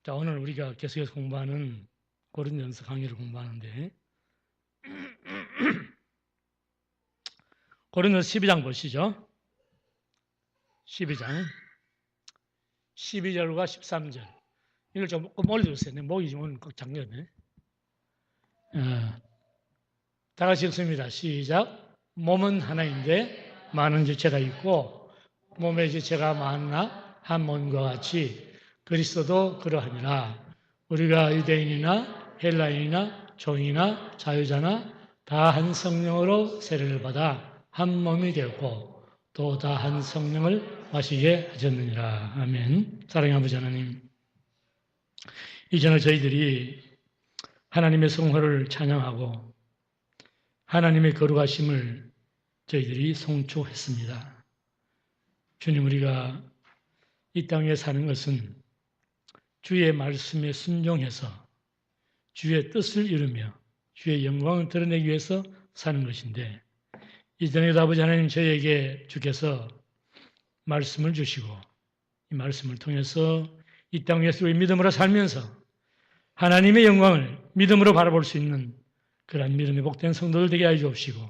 자, 오늘 우리가 계속해서 공부하는 고린도전서 강의를 공부하는데 고린도전서 12장 보시죠. 12장 12절과 13절 이걸 조금 올려주세요. 내 목이 지금 오늘 꼭 잠겼네. 다 같이 읽습니다. 시작. 몸은 하나인데 많은 지체가 있고 몸의 지체가 많으나 한 몸과 같이 그리스도도 그러하니라. 우리가 유대인이나 헬라인이나 종이나 자유자나 다 한 성령으로 세례를 받아 한 몸이 되었고 또 다 한 성령을 마시게 하셨느니라. 아멘. 사랑하는 아버지 하나님, 이전에 저희들이 하나님의 성호를 찬양하고 하나님의 거룩하심을 저희들이 송축했습니다. 주님, 우리가 이 땅에 사는 것은 주의 말씀에 순종해서 주의 뜻을 이루며 주의 영광을 드러내기 위해서 사는 것인데, 이전에도 아버지 하나님 저희에게 주께서 말씀을 주시고 이 말씀을 통해서 이 땅 위에서 우리 믿음으로 살면서 하나님의 영광을 믿음으로 바라볼 수 있는 그런 믿음의 복된 성도들 되게 하여 주옵시고,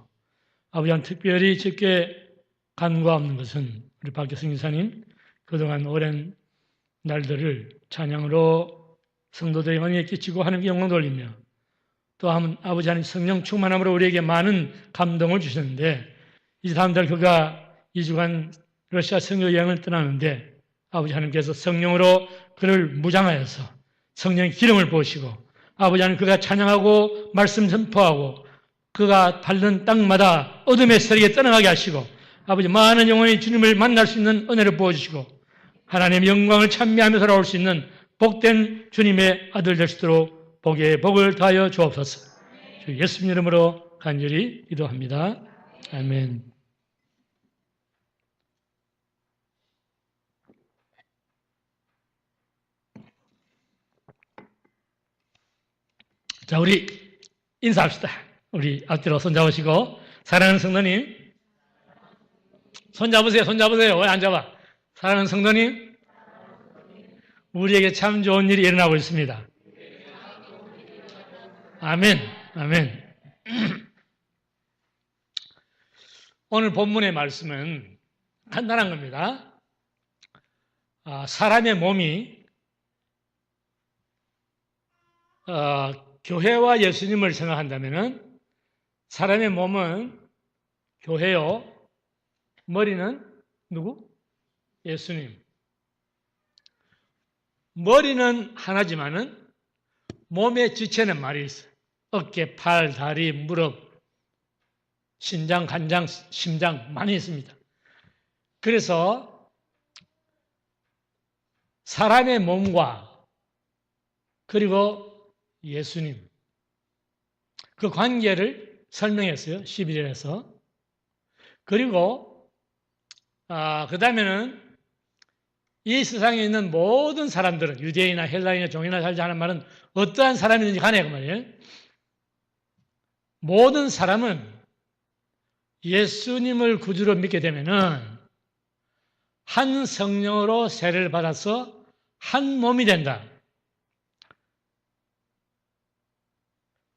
아버지한 특별히 적게 간과 없는 것은 우리 박교성 기사님 그동안 오랜 날들을 찬양으로 성도들의 영광에 끼치고 하나님께 영광 돌리며 또 아버지 하나님 성령 충만함으로 우리에게 많은 감동을 주셨는데, 이제 다음 달 그가 2주간 러시아 선교 여행을 떠나는데 아버지 하나님께서 성령으로 그를 무장하여서 성령의 기름을 부으시고 아버지 하나님 그가 찬양하고 말씀 선포하고 그가 밟는 땅마다 어둠의 세력에 떠나가게 하시고 아버지 많은 영혼이 주님을 만날 수 있는 은혜를 부어주시고 하나님의 영광을 찬미하며 살아올 수 있는 복된 주님의 아들 될 수 있도록 복에 복을 다하여 주옵소서. 주 예수님 이름으로 간절히 기도합니다. 아멘. 자, 우리 인사합시다. 우리 앞뒤로 손잡으시고, 사랑하는 성도님, 손잡으세요. 손잡으세요. 왜 안 잡아? 사랑하는 성도님, 우리에게 참 좋은 일이 일어나고 있습니다. 아멘. 아멘. 오늘 본문의 말씀은 간단한 겁니다. 사람의 몸이 교회와 예수님을 생각한다면 사람의 몸은 교회요, 머리는 누구? 예수님. 머리는 하나지만은 몸의 지체는 많이 있어요. 어깨, 팔, 다리, 무릎, 신장, 간장, 심장 많이 있습니다. 그래서 사람의 몸과 그리고 예수님 그 관계를 설명했어요. 11절에서. 그리고 그 다음에는 이 세상에 있는 모든 사람들은 유대인이나 헬라인이나 종이나 살지 않은 말은 어떠한 사람이든지 간에 그 말이에요. 모든 사람은 예수님을 구주로 믿게 되면은 한 성령으로 세례를 받아서 한 몸이 된다.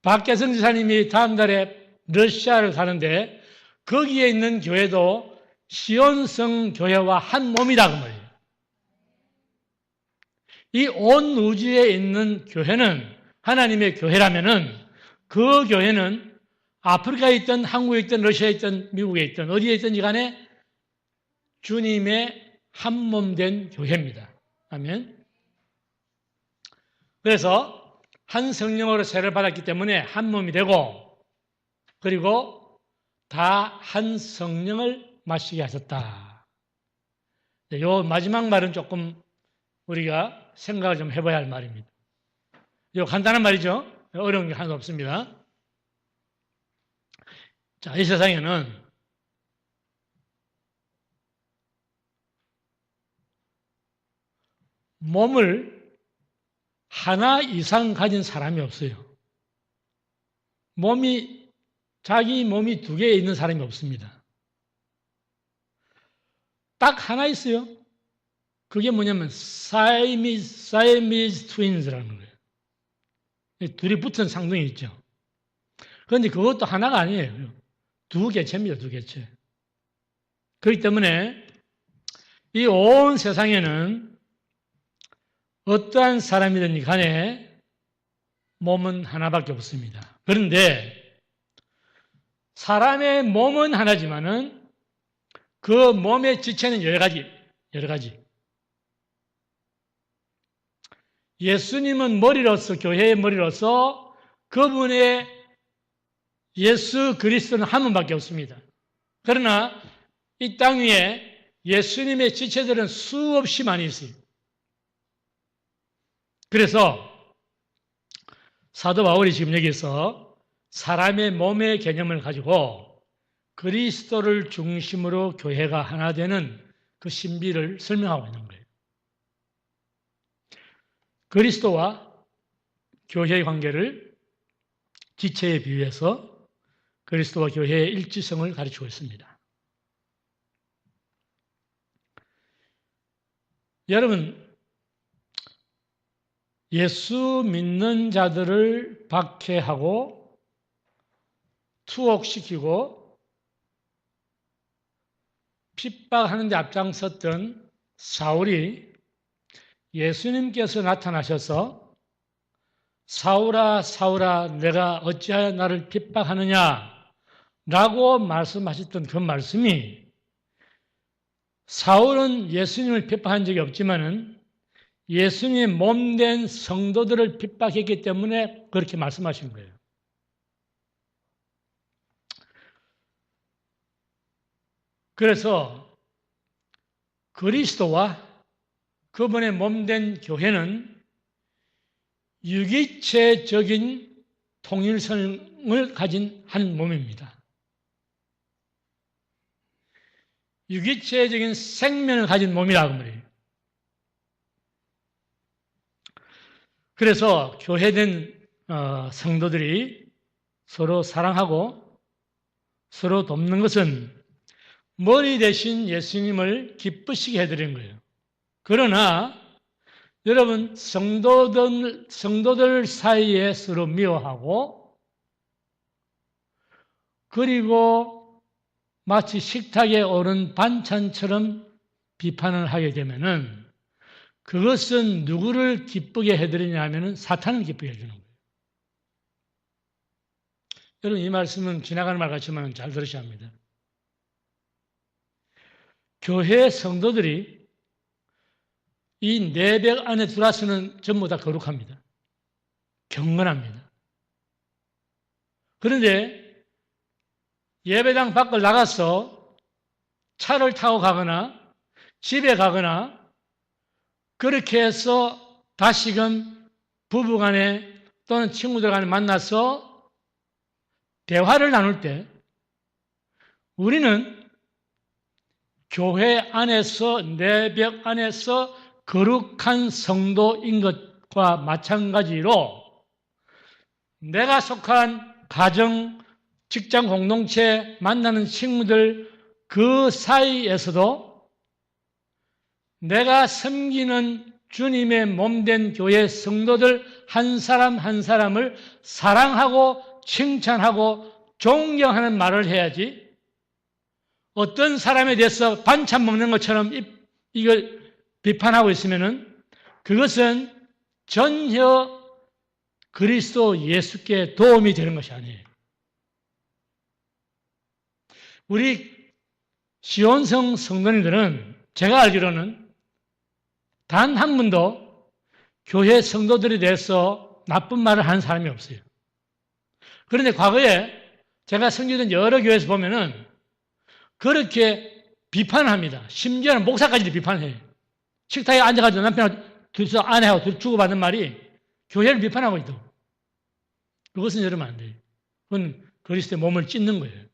박계성 지사님이 다음 달에 러시아를 가는데 거기에 있는 교회도 시온성 교회와 한 몸이다 그 말이에요. 이 온 우주에 있는 교회는 하나님의 교회라면은 그 교회는 아프리카에 있든 한국에 있든 러시아에 있든 미국에 있든 어디에 있든지 간에 주님의 한 몸 된 교회입니다. 아멘. 그래서 한 성령으로 세례를 받았기 때문에 한 몸이 되고 그리고 다 한 성령을 마시게 하셨다. 이 마지막 말은 조금 우리가 생각을 좀 해봐야 할 말입니다. 이거 간단한 말이죠. 어려운 게 하나도 없습니다. 자, 이 세상에는 몸을 하나 이상 가진 사람이 없어요. 자기 몸이 2개 있는 사람이 없습니다. 딱 하나 있어요. 그게 뭐냐면 Siamese twins라는 거예요. 둘이 붙은 상등이 있죠. 그런데 그것도 하나가 아니에요. 두 개체입니다. 두 개체. 그렇기 때문에 이 온 세상에는 어떠한 사람이든 간에 몸은 하나밖에 없습니다. 그런데 사람의 몸은 하나지만은 그 몸의 지체는 여러 가지. 예수님은 머리로서, 교회의 머리로서 그분의 예수 그리스도는 한 분밖에 없습니다. 그러나 이 땅 위에 예수님의 지체들은 수없이 많이 있어요. 그래서 사도 바울이 지금 여기서 사람의 몸의 개념을 가지고 그리스도를 중심으로 교회가 하나 되는 그 신비를 설명하고 있는 거예요. 그리스도와 교회의 관계를 지체에 비유해서 그리스도와 교회의 일치성을 가르치고 있습니다. 여러분, 예수 믿는 자들을 박해하고 투옥시키고 핍박하는 데 앞장섰던 사울이 예수님께서 나타나셔서 사울아 사울아 내가 어찌하여 나를 핍박하느냐 라고 말씀하셨던 그 말씀이 사울은 예수님을 핍박한 적이 없지만은 예수님의 몸된 성도들을 핍박했기 때문에 그렇게 말씀하신 거예요. 그래서 그리스도와 그분의 몸된 교회는 유기체적인 통일성을 가진 한 몸입니다. 유기체적인 생명을 가진 몸이라고 말해요. 그래서 교회된 성도들이 서로 사랑하고 서로 돕는 것은 머리 대신 예수님을 기쁘시게 해드리는 거예요. 그러나 여러분 성도들 사이에 서로 미워하고 그리고 마치 식탁에 오른 반찬처럼 비판을 하게 되면은 그것은 누구를 기쁘게 해드리냐 하면은 사탄을 기쁘게 해주는 거예요. 여러분 이 말씀은 지나가는 말 같지만 잘 들으셔야 합니다. 교회 성도들이 이 내벽 안에 들어와서는 전부 다 거룩합니다. 경건합니다. 그런데 예배당 밖을 나가서 차를 타고 가거나 집에 가거나 그렇게 해서 다시금 부부간에 또는 친구들 간에 만나서 대화를 나눌 때 우리는 교회 안에서 내벽 안에서 거룩한 성도인 것과 마찬가지로 내가 속한 가정, 직장 공동체, 만나는 친구들 그 사이에서도 내가 섬기는 주님의 몸된 교회 성도들 한 사람 한 사람을 사랑하고 칭찬하고 존경하는 말을 해야지 어떤 사람에 대해서 반찬 먹는 것처럼 이걸 비판하고 있으면은 그것은 전혀 그리스도 예수께 도움이 되는 것이 아니에요. 우리 시온성 성도님들은 제가 알기로는 단 한 분도 교회 성도들에 대해서 나쁜 말을 하는 사람이 없어요. 그런데 과거에 제가 섬기던 여러 교회에서 보면은 그렇게 비판을 합니다. 심지어는 목사까지도 비판해요. 식탁에 앉아가지고 남편하고 둘이서 아내하고 둘이 주고받는 말이 교회를 비판하고 있다고. 그것은 여러분 안 돼요. 그건 그리스도의 몸을 찢는 거예요.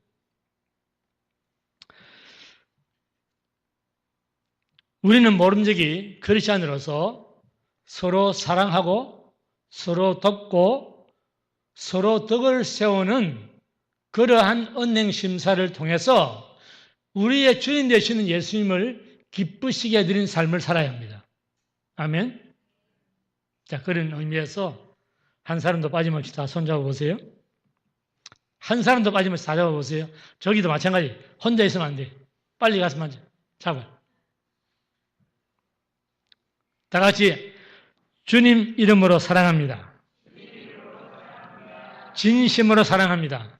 우리는 모름지기 크리스찬으로서 서로 사랑하고 서로 돕고 서로 덕을 세우는 그러한 언행 심사를 통해서 우리의 주인 되시는 예수님을 기쁘시게 해드린 삶을 살아야 합니다. 아멘. 자, 그런 의미에서 한 사람도 빠짐없이 다 손잡아 보세요. 한 사람도 빠짐없이 다 잡아보세요. 저기도 마찬가지. 혼자 있으면 안 돼. 빨리 가서 만져. 잡아요. 다 같이 주님 이름으로 사랑합니다. 진심으로 사랑합니다.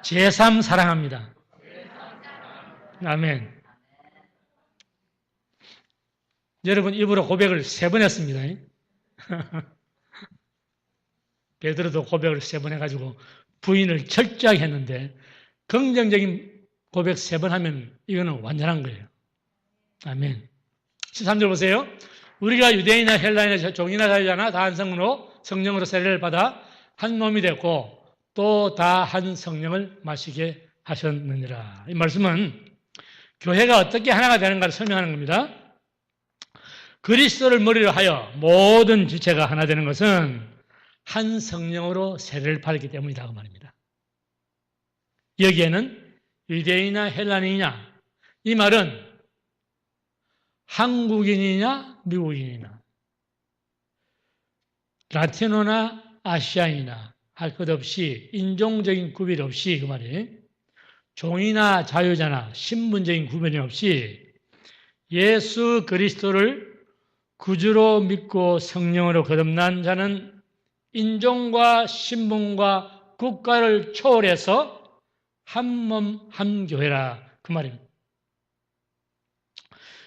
제3 사랑합니다. 아멘. 여러분 입으로 고백을 3번 했습니다. 베드로도 고백을 3번 해가지고 부인을 철저하게 했는데 긍정적인 고백 3번 하면 이거는 완전한 거예요. 아멘. 13절 보세요. 우리가 유대인이나 헬라인이나 종이나 자유자나 다 한 성령으로 세례를 받아 한 몸이 됐고 또 다 한 성령을 마시게 하셨느니라. 이 말씀은 교회가 어떻게 하나가 되는가를 설명하는 겁니다. 그리스도를 머리로 하여 모든 지체가 하나 되는 것은 한 성령으로 세례를 받았기 때문이라고 말입니다. 여기에는 유대인이나 헬라인이냐 이 말은 한국인이냐 미국인이나 라티노나 아시아인이나 할 것 없이 인종적인 구별 없이 그 말이에요. 종이나 자유자나 신분적인 구별이 없이 예수 그리스도를 구주로 믿고 성령으로 거듭난 자는 인종과 신분과 국가를 초월해서 한 몸 한 교회라 그 말입니다.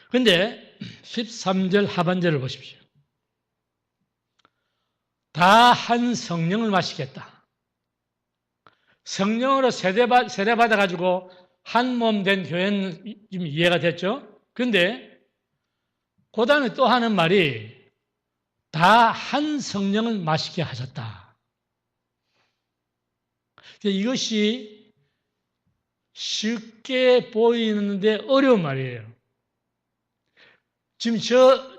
그런데 13절 하반절을 보십시오. 다 한 성령을 마시겠다. 성령으로 세례받아가지고 한 몸 된 교회는 지금 이해가 됐죠? 그런데 그 다음에 또 하는 말이 다 한 성령을 마시게 하셨다. 이것이 쉽게 보이는데 어려운 말이에요. 지금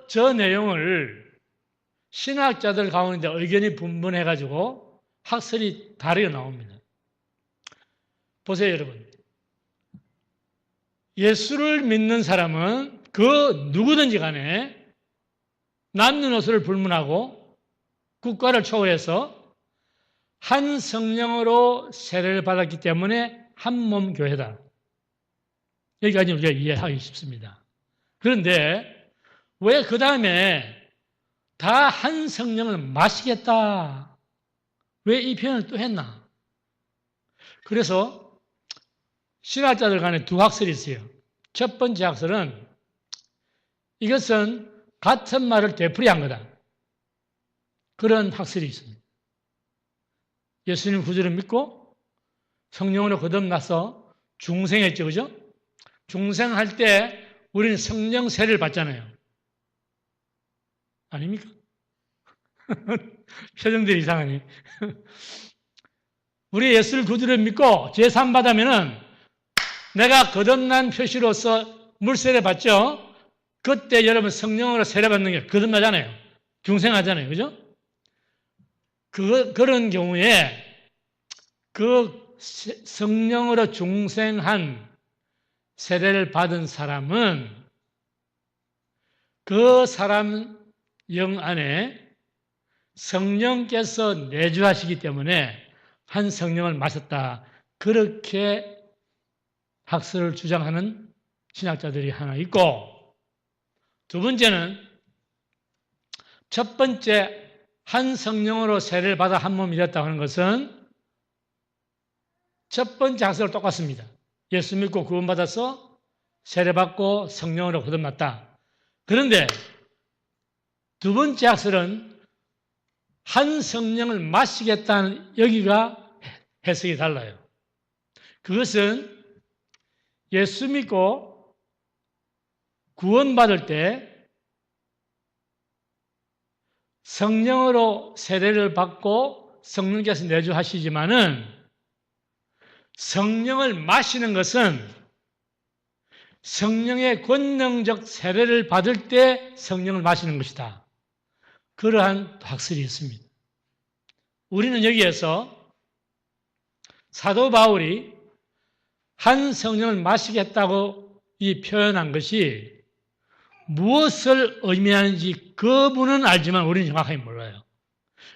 저 내용을 신학자들 가운데 의견이 분분해가지고 학설이 다르게 나옵니다. 보세요, 여러분. 예수를 믿는 사람은 그 누구든지 간에 남녀노소를 불문하고 국가를 초월해서 한 성령으로 세례를 받았기 때문에 한 몸 교회다. 여기까지 우리가 이해하기 쉽습니다. 그런데 왜 그 다음에 다 한 성령을 마시겠다. 왜 이 표현을 또 했나? 그래서 신학자들 간에 두 학설이 있어요. 첫 번째 학설은 이것은 같은 말을 되풀이한 거다. 그런 학설이 있습니다. 예수님 구주를 믿고 성령으로 거듭나서 중생했죠. 그죠? 중생할 때 우리는 성령 세례를 받잖아요. 아닙니까? 표정들이 이상하네. 우리 예수를 구주를 믿고 제3 받으면은 내가 거듭난 표시로서 물세례 받죠? 그때 여러분 성령으로 세례 받는 게 거듭나잖아요. 중생하잖아요. 그죠? 그런 경우에 그 성령으로 중생한 세례를 받은 사람은 그 사람 영 안에 성령께서 내주하시기 때문에 한 성령을 마셨다. 그렇게 학설을 주장하는 신학자들이 하나 있고, 두 번째는 첫 번째 한 성령으로 세례를 받아 한 몸이 되었다고 하는 것은 첫 번째 학설과 똑같습니다. 예수 믿고 구원받아서 세례받고 성령으로 거듭났다. 그런데 두 번째 학설은 한 성령을 마시겠다는 여기가 해석이 달라요. 그것은 예수 믿고 구원받을 때 성령으로 세례를 받고 성령께서 내주하시지만은 성령을 마시는 것은 성령의 권능적 세례를 받을 때 성령을 마시는 것이다. 그러한 학설이 있습니다. 우리는 여기에서 사도 바울이 한 성령을 마시겠다고 이 표현한 것이 무엇을 의미하는지 그분은 알지만 우리는 정확하게 몰라요.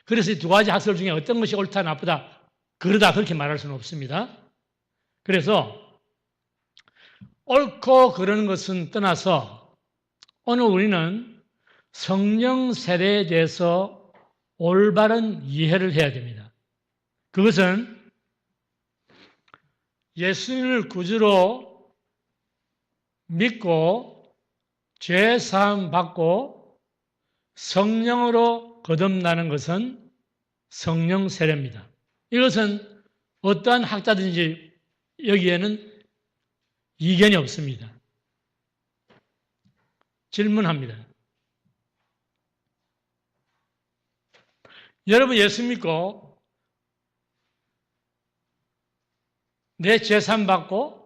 그래서 이 두 가지 학설 중에 어떤 것이 옳다, 나쁘다, 그러다 그렇게 말할 수는 없습니다. 그래서 옳고 그러는 것은 떠나서 오늘 우리는 성령 세례에 대해서 올바른 이해를 해야 됩니다. 그것은 예수님을 구주로 믿고 죄 사함 받고 성령으로 거듭나는 것은 성령 세례입니다. 이것은 어떠한 학자든지 여기에는 이견이 없습니다. 질문합니다. 여러분 예수 믿고 내 죄산 받고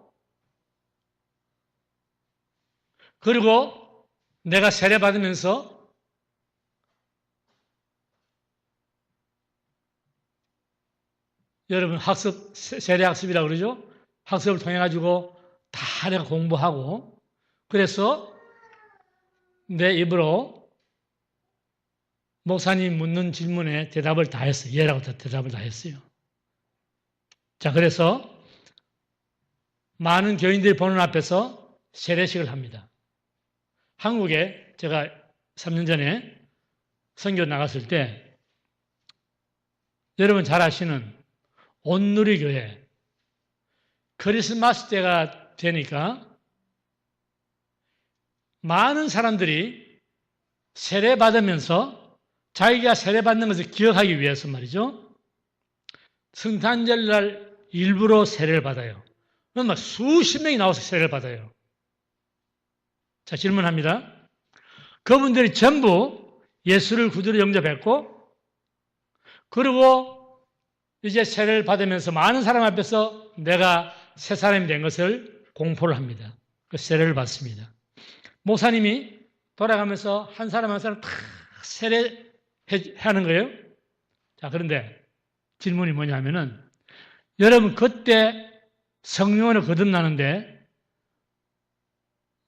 그리고 내가 세례 받으면서 여러분 학습, 세례학습이라고 그러죠? 학습을 통해 가지고 다 내가 공부하고 그래서 내 입으로 목사님 묻는 질문에 대답을 다 했어요. 예라고 대답을 다 했어요. 자, 그래서 많은 교인들이 보는 앞에서 세례식을 합니다. 한국에 제가 3년 전에 선교 나갔을 때 여러분 잘 아시는 온누리교회 크리스마스 때가 되니까 많은 사람들이 세례 받으면서 자기가 세례 받는 것을 기억하기 위해서 말이죠. 성탄절 날 일부러 세례를 받아요. 그러면 수십 명이 나와서 세례를 받아요. 자, 질문합니다. 그분들이 전부 예수를 구주로 영접했고 그리고 이제 세례를 받으면서 많은 사람 앞에서 내가 새 사람이 된 것을 공포를 합니다. 그 세례를 받습니다. 목사님이 돌아가면서 한 사람 한 사람 다 세례하는 거예요. 자, 그런데 질문이 뭐냐면은 여러분 그때 성령으로 거듭나는데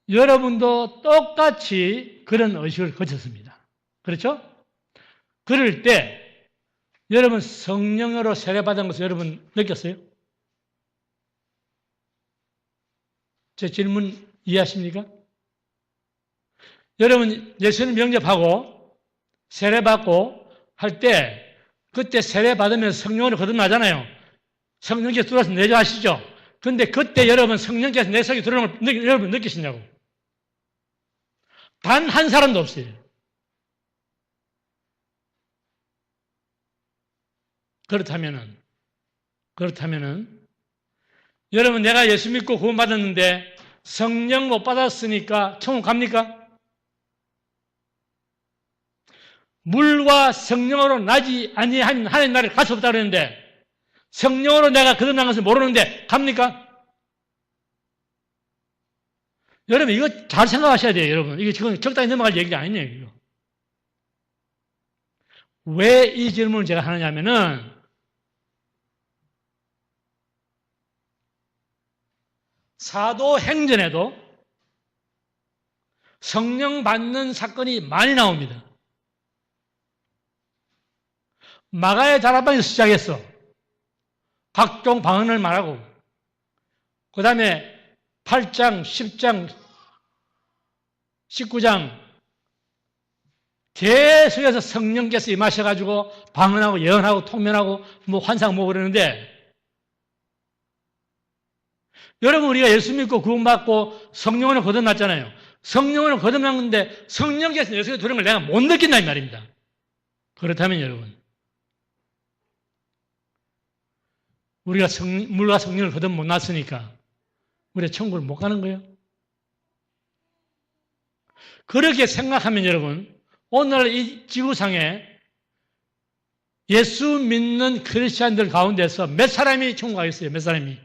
여러분도 똑같이 그런 의식을 거쳤습니다. 그렇죠? 그럴 때 여러분 성령으로 세례받은 것을 여러분 느꼈어요? 제 질문 이해하십니까? 여러분 예수님 영접하고 세례받고 할 때 그때 세례받으면서 성령으로 거듭나잖아요. 성령께서 들어와서 내주하시죠. 그런데 그때 여러분 성령께서 내 속에 들어오는 걸 여러분 느끼시냐고. 단 한 사람도 없어요. 그렇다면은 여러분 내가 예수 믿고 구원받았는데 성령 못 받았으니까 천국 갑니까? 물과 성령으로 나지 아니하면 하나님 나라에 갈 수 없다고 그랬는데 성령으로 내가 거듭난 것을 모르는데 갑니까? 여러분 이거 잘 생각하셔야 돼요. 여러분 이게 지금 적당히 넘어갈 얘기가 아니에요. 이거. 왜 이 질문을 제가 하느냐면은 사도행전에도 성령 받는 사건이 많이 나옵니다. 마가의 다락방에서 시작했어. 각종 방언을 말하고 그 다음에 8장, 10장, 19장 계속해서 성령께서 임하셔가지고 방언하고 예언하고 통면하고 뭐 환상 보고 그러는데 여러분 우리가 예수 믿고 구원받고 성령으로 거듭났잖아요. 성령으로 거듭난 건데 성령께서 내 속에 들어온 걸 내가 못 느낀다 이 말입니다. 그렇다면 여러분 우리가 물과 성령을 거듭 못 났으니까 우리가 천국을 못 가는 거예요. 그렇게 생각하면 여러분 오늘 이 지구상에 예수 믿는 크리스찬들 가운데서 몇 사람이 천국 가겠어요? 몇 사람이?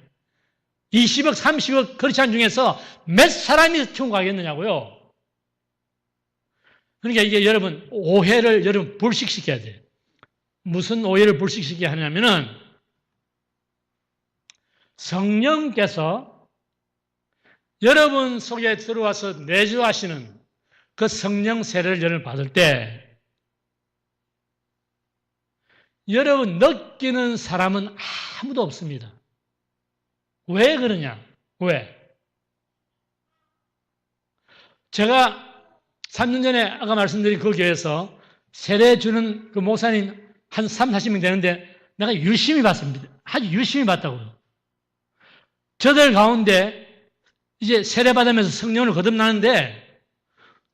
20억, 30억 크리스찬 중에서 몇 사람이 천국 가겠느냐고요? 그러니까 이게 여러분 오해를 여러분 불식시켜야 돼요. 무슨 오해를 불식시켜야 하냐면은 성령께서 여러분 속에 들어와서 내주하시는 그 성령 세례를 여러분 받을 때 여러분 느끼는 사람은 아무도 없습니다. 왜 그러냐? 왜? 제가 3년 전에 아까 말씀드린 그 교회에서 세례 주는 그 목사님 한 3, 40명 되는데 내가 유심히 봤습니다. 아주 유심히 봤다고요. 저들 가운데 이제 세례 받으면서 성령을 거듭나는데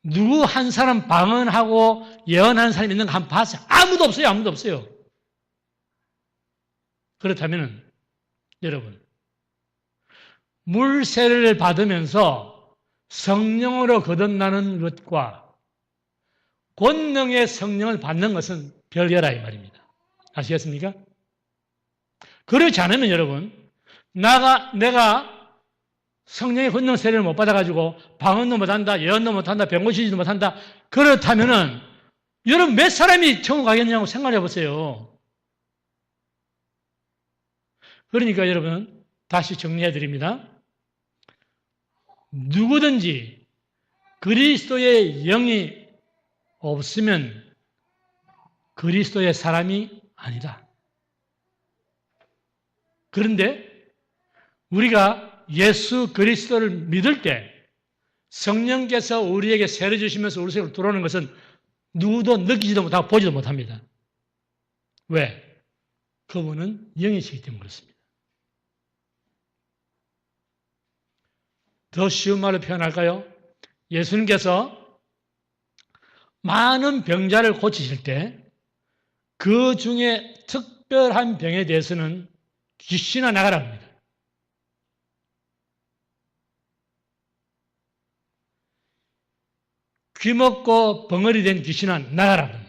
누구 한 사람 방언하고 예언하는 사람이 있는 거 한번 봤어요. 아무도 없어요. 아무도 없어요. 그렇다면 여러분 물 세례를 받으면서 성령으로 거듭나는 것과 권능의 성령을 받는 것은 별개라 이 말입니다. 아시겠습니까? 그렇지 않으면 여러분 내가 성령의 권능 세례를 못 받아가지고 방언도 못한다, 예언도 못한다, 병 고치지도 못한다. 그렇다면은 여러분 몇 사람이 천국 가겠냐고 생각해 보세요. 그러니까 여러분 다시 정리해 드립니다. 누구든지 그리스도의 영이 없으면 그리스도의 사람이 아니다. 그런데 우리가 예수 그리스도를 믿을 때 성령께서 우리에게 세례 주시면서 우리 속으로 들어오는 것은 누구도 느끼지도 못하고 보지도 못합니다. 왜? 그분은 영이시기 때문에 그렇습니다. 더 쉬운 말로 표현할까요? 예수님께서 많은 병자를 고치실 때 그 중에 특별한 병에 대해서는 귀신아 나가라 합니다. 귀먹고 벙어리 된 귀신아 나가라 합니다.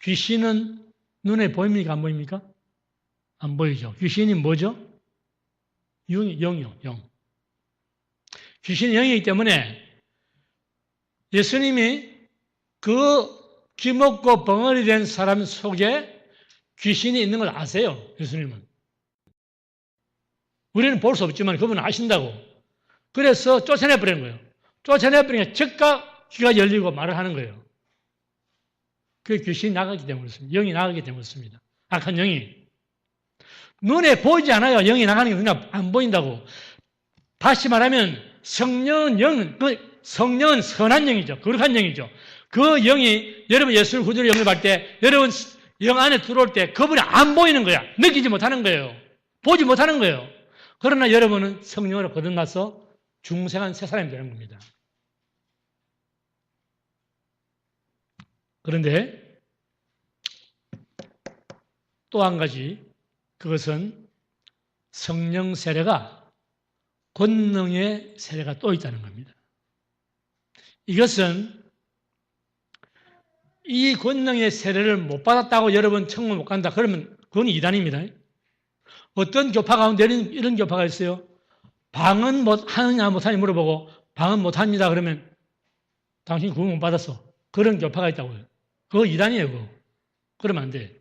귀신은 눈에 보입니까? 안 보입니까? 안 보이죠. 귀신이 뭐죠? 영이요, 영. 귀신이 영이기 때문에 예수님이 그 귀먹고 벙어리 된 사람 속에 귀신이 있는 걸 아세요, 예수님은. 우리는 볼 수 없지만 그분은 아신다고. 그래서 쫓아내버리는 거예요. 쫓아내버리니까 즉각 귀가 열리고 말을 하는 거예요. 그 귀신이 나가기 때문에 그렇습니다. 영이 나가기 때문에 그렇습니다. 악한 영이. 눈에 보이지 않아요. 영이 나가는 게 그냥 안 보인다고. 다시 말하면 성령은 성령은 선한 영이죠. 거룩한 영이죠. 그 영이 여러분 예수를 구주로 영접할 때 여러분 영 안에 들어올 때 그분이 안 보이는 거야. 느끼지 못하는 거예요. 보지 못하는 거예요. 그러나 여러분은 성령으로 거듭나서 중생한 새 사람이 되는 겁니다. 그런데 또 한 가지 그것은 성령 세례가 권능의 세례가 또 있다는 겁니다. 이것은 이 권능의 세례를 못 받았다고 여러분 천국 못 간다. 그러면 그건 이단입니다. 어떤 교파 가운데 이런 교파가 있어요. 방언 하느냐 못하느냐 물어보고 방언 못합니다. 그러면 당신 구원 못 받았어. 그런 교파가 있다고요. 그거 이단이에요. 그거. 그러면 안 돼.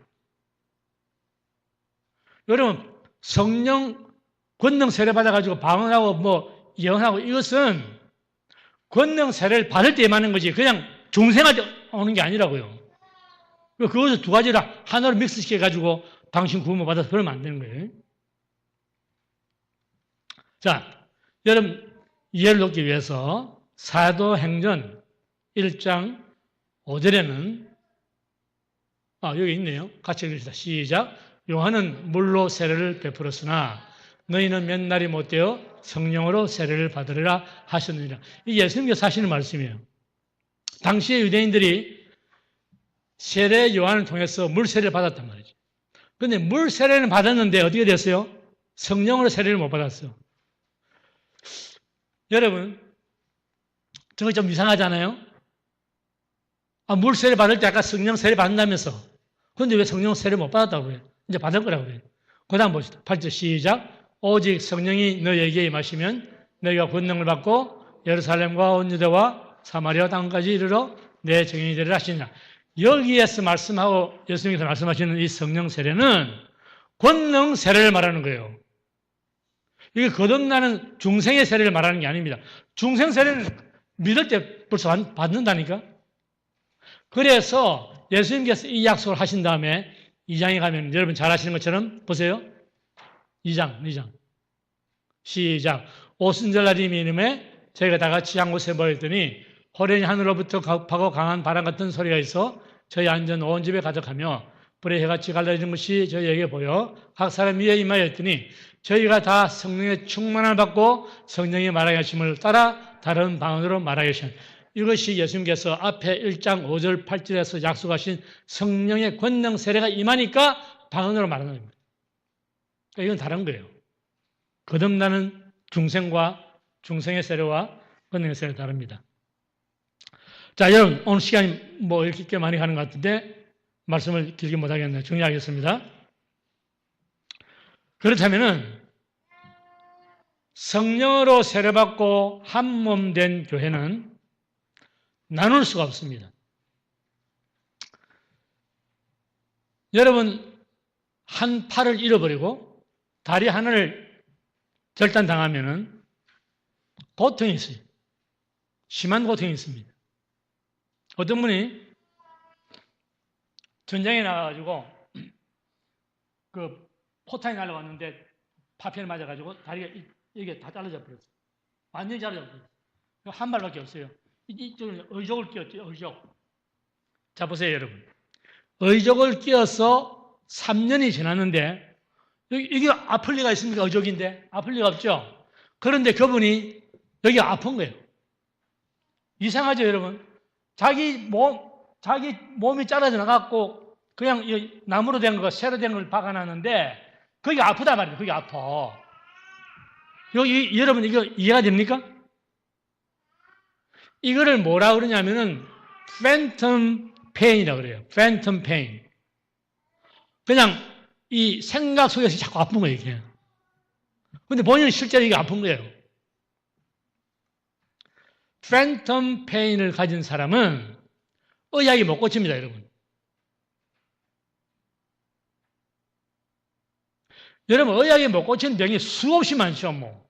여러분 성령 권능 세례 받아가지고 방언하고 예언하고 이것은 권능 세례를 받을 때 임하는 거지 그냥 중생할 때 오는 게 아니라고요. 그것을 두 가지를 하나로 믹스시켜가지고 당신 구원 못 받아서 그러면 안 되는 거예요. 자, 여러분 이해를 돕기 위해서 사도행전 1장 5절에는 여기 있네요. 같이 읽읍시다. 시작. 요한은 물로 세례를 베풀었으나 너희는 몇 날이 못되어 성령으로 세례를 받으리라 하셨느니라. 이 예수님께서 하시는 말씀이에요. 당시에 유대인들이 세례 요한을 통해서 물 세례를 받았단 말이죠. 그런데 물 세례는 받았는데 어떻게 됐어요? 성령으로 세례를 못 받았어요. 여러분, 저거 좀 이상하잖아요? 물 세례 받을 때 아까 성령 세례 받는다면서. 그런데 왜 성령 세례를 못 받았다고 그래요? 이제 받을 거라고 그래요. 그 다음 봅시다. 8절 시작. 오직 성령이 너희에게 임하시면 너희가 권능을 받고 예루살렘과 온 유대와 사마리아 땅까지 이르러 내 증인이 되리라 하시냐. 여기에서 말씀하고 예수님께서 말씀하시는 이 성령 세례는 권능 세례를 말하는 거예요. 이게 거듭나는 중생의 세례를 말하는 게 아닙니다. 중생 세례는 믿을 때 벌써 받는다니까. 그래서 예수님께서 이 약속을 하신 다음에 2장에 가면 여러분 잘 아시는 것처럼 보세요. 2장. 시작. 오순절날임 이름에 저희가 다 같이 한 곳에 모였더니 호련히 하늘로부터 급하고 강한 바람 같은 소리가 있어 저희 앉은 온 집에 가득하며 불의 해같이 갈라지는 것이 저희에게 보여 각 사람 위에 임하였더니 저희가 다 성령의 충만을 받고 성령이 말하게 하심을 따라 다른 방언으로 말하게 하신 이것이 예수님께서 앞에 1장 5절 8절에서 약속하신 성령의 권능 세례가 임하니까 방언으로 말하는 겁니다. 그러니까 이건 다른 거예요. 거듭나는 중생의 세례와 권능의 세례가 다릅니다. 자, 여러분 오늘 시간이 뭐 이렇게 꽤 많이 가는 것 같은데 말씀을 길게 못하겠네요. 정리하겠습니다. 그렇다면은 성령으로 세례받고 한 몸 된 교회는 나눌 수가 없습니다. 여러분 한 팔을 잃어버리고 다리 하나를 절단당하면은 고통이 있어요. 심한 고통이 있습니다. 어떤 분이 전장에 나가가지고 그 포탄이 날아왔는데 파편을 맞아가지고 다리가 이게 다 잘라져 버렸어요. 완전히 잘라져 버렸어요. 한 발밖에 없어요. 이쪽에 의족을 끼웠죠. 의족. 자 보세요 여러분. 의족을 끼워서 3년이 지났는데 이게 아플 리가 있습니까? 의족인데 아플 리가 없죠. 그런데 그분이 여기가 아픈 거예요. 이상하죠 여러분. 자기 몸이 잘라져 나갔고 그냥 나무로 된 거, 쇠로 된 걸 박아놨는데 그게 아프단 말이에요. 그게 아파. 여러분 이거 이해가 됩니까? 이거를 뭐라 그러냐면은 phantom pain이라고 그래요. phantom pain. 그냥 이 생각 속에서 자꾸 아픈 거예요, 이게. 근데 본인은 실제로 이게 아픈 거예요. phantom pain을 가진 사람은 의학이 못 고칩니다, 여러분. 여러분, 의학이 못 고치는 병이 수없이 많죠, 뭐.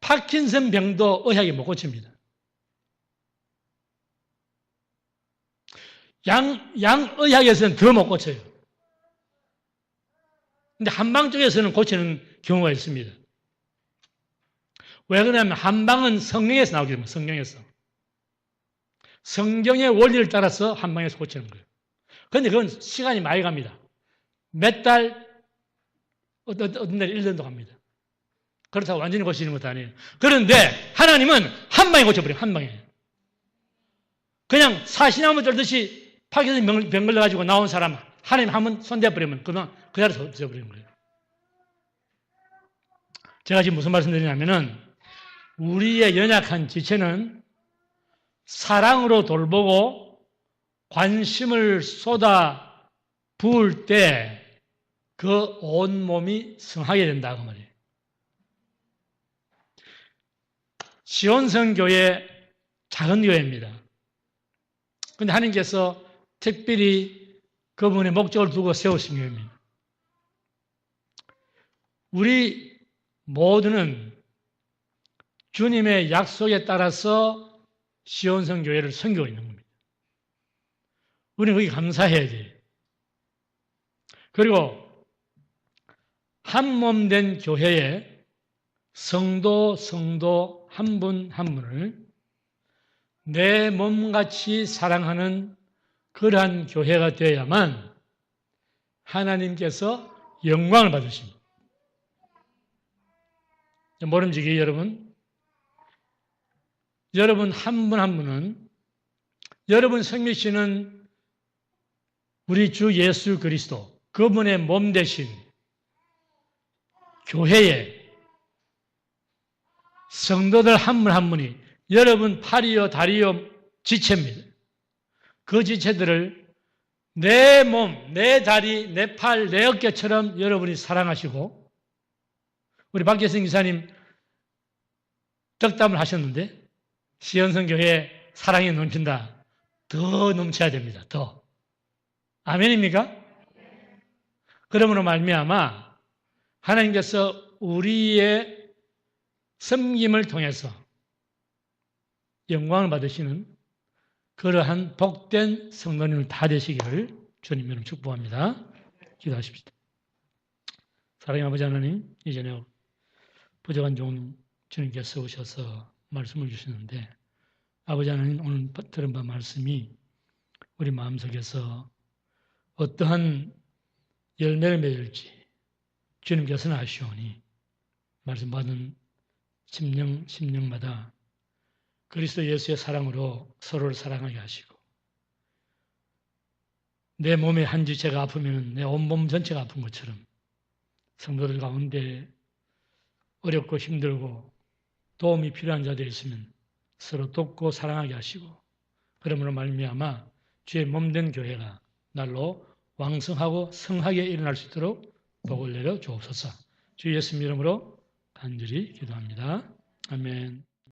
파킨슨 병도 의학이 못 고칩니다. 양의학에서는 더 못 고쳐요. 근데 한방 쪽에서는 고치는 경우가 있습니다. 왜 그러냐면 한방은 성령에서 나오기 때문에 성령에서. 성경의 원리를 따라서 한방에서 고치는 거예요. 그런데 그건 시간이 많이 갑니다. 몇 달, 어떤 날 1년도 갑니다. 그렇다고 완전히 고치는 것도 아니에요. 그런데 하나님은 한 방에 고쳐버려요. 한 방에. 그냥 사시나무 쫄듯이 파견에서 병 걸려가지고 나온 사람 하나님 한번 손대버리면 그만 그 자리에서 없어버리는 거예요. 제가 지금 무슨 말씀드리냐면은 우리의 연약한 지체는 사랑으로 돌보고 관심을 쏟아 부을 때 그 온몸이 성하게 된다 그 말이에요. 시온성 교회 작은 교회입니다. 그런데 하나님께서 특별히 그분의 목적을 두고 세우신 교회입니다. 우리 모두는 주님의 약속에 따라서 시온성 교회를 섬기고 있는 겁니다. 우리는 거기 감사해야 돼요. 그리고 한 몸 된 교회에 성도 한 분 한 분을 내 몸같이 사랑하는 그러한 교회가 되어야만 하나님께서 영광을 받으십니다. 모름지기 여러분 한 분 한 분은 여러분 생명씨는 우리 주 예수 그리스도 그분의 몸 대신 교회에 성도들 한 분 한 분이 여러분 팔이요 다리요 지체입니다. 그 지체들을 내 몸, 내 다리, 내 팔, 내 어깨처럼 여러분이 사랑하시고 우리 박계성 기사님 덕담을 하셨는데 시온성 교회에 사랑이 넘친다. 더 넘쳐야 됩니다. 더. 아멘입니까? 그러므로 말미암아 하나님께서 우리의 섬김을 통해서 영광을 받으시는 그러한 복된 성도님을 다 되시기를 주님 이름 축복합니다. 기도하십시다. 사랑의 아버지 하나님, 이전에 부족한 종 주님께서 오셔서 말씀을 주시는데 아버지 하나님 오늘 들은 바 말씀이 우리 마음속에서 어떠한 열매를 맺을지 주님께서는 아시오니 말씀 받은 심령마다 그리스도 예수의 사랑으로 서로를 사랑하게 하시고 내 몸의 한 지체가 아프면 내 온몸 전체가 아픈 것처럼 성도들 가운데 어렵고 힘들고 도움이 필요한 자들이 있으면 서로 돕고 사랑하게 하시고 그러므로 말미암아 주의 몸된 교회가 날로 왕성하고 성하게 일어날 수 있도록 복을 내려 주옵소서. 주 예수님 이름으로 간절히 기도합니다. 아멘.